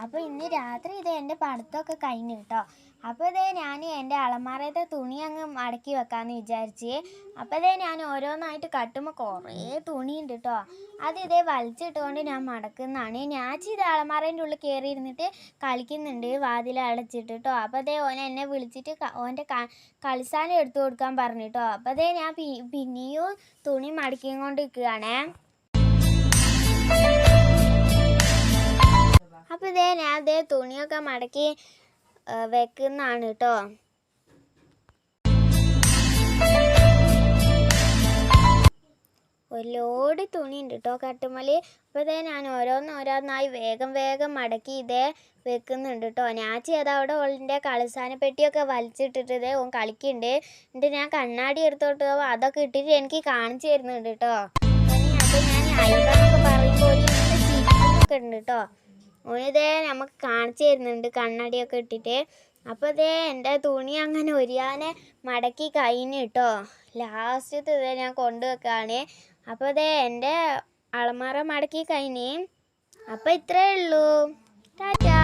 അപ്പോൾ ഇന്ന് രാത്രി എൻ്റെ പഠിത്തമൊക്കെ കഴിഞ്ഞു കേട്ടോ. അപ്പോൾ ഞാൻ എൻ്റെ അലമാരത്തെ തുണി അങ്ങ് മടക്കി വെക്കാമെന്ന് വിചാരിച്ച്. അപ്പോൾ ഞാൻ ഓരോന്നായിട്ട് കട്ടുമ്പോൾ കുറേ തുണിയുണ്ട് കേട്ടോ. അത് വലിച്ചിട്ടുകൊണ്ട് ഞാൻ മടക്കുന്നതാണ്. ഞാച്ചി അലമാരേൻ്റെ ഉള്ളിൽ കയറി ഇരുന്നിട്ട് കളിക്കുന്നുണ്ട് വാതിൽ അടച്ചിട്ട് കേട്ടോ. അപ്പോൾ ഓൻ എന്നെ വിളിച്ചിട്ട് ഓൻ്റെ കളിസാനം എടുത്തു കൊടുക്കാൻ പറഞ്ഞു കേട്ടോ. അപ്പോൾ ഞാൻ പിന്നെയും തുണി മടക്കിയും കൊണ്ട് നിൽക്കുകയാണേ. അപ്പോൾ ഞാൻ തുണിയൊക്കെ മടക്കി വെക്കുന്നതാണ് കേട്ടോ. ഒരു ലോഡ് തുണിയുണ്ട് കേട്ടോ കട്ടുമല്. അപ്പോൾ ഞാൻ ഓരോന്നായി വേഗം മടക്കി വെക്കുന്നുണ്ട് കേട്ടോ. ഞാച്ചി അവിടെ ഓളിൻ്റെ കളിസാന പെട്ടിയൊക്കെ വലിച്ചിട്ടിട്ട് ഓൻ കളിക്കുന്നുണ്ട്. എന്നിട്ട് ഞാൻ കണ്ണാടി എടുത്തോട്ട് അതൊക്കെ ഇട്ടിട്ട് എനിക്ക് കാണിച്ചു തരുന്നുണ്ട് കേട്ടോ. അപ്പോൾ ഞാൻ അയൽക്കാരൊക്കെ പറയുമ്പോൾ ചീറ്റൊക്കെ ഉണ്ട് കേട്ടോ. ഓനിതേ നമുക്ക് കാണിച്ചു തരുന്നുണ്ട് കണ്ണാടിയൊക്കെ ഇട്ടിട്ട്. അപ്പോൾ എൻ്റെ തുണി അങ്ങനെ ഒരിയാനെ മടക്കി കഴിഞ്ഞു കേട്ടോ. ലാസ്റ്റത്തെ ഞാൻ കൊണ്ടുവെക്കാണ്. അപ്പോൾ എൻ്റെ അലമാര മടക്കി കഴിഞ്ഞ്. അപ്പോൾ ഇത്രയേ ഉള്ളൂ. ടാറ്റാ.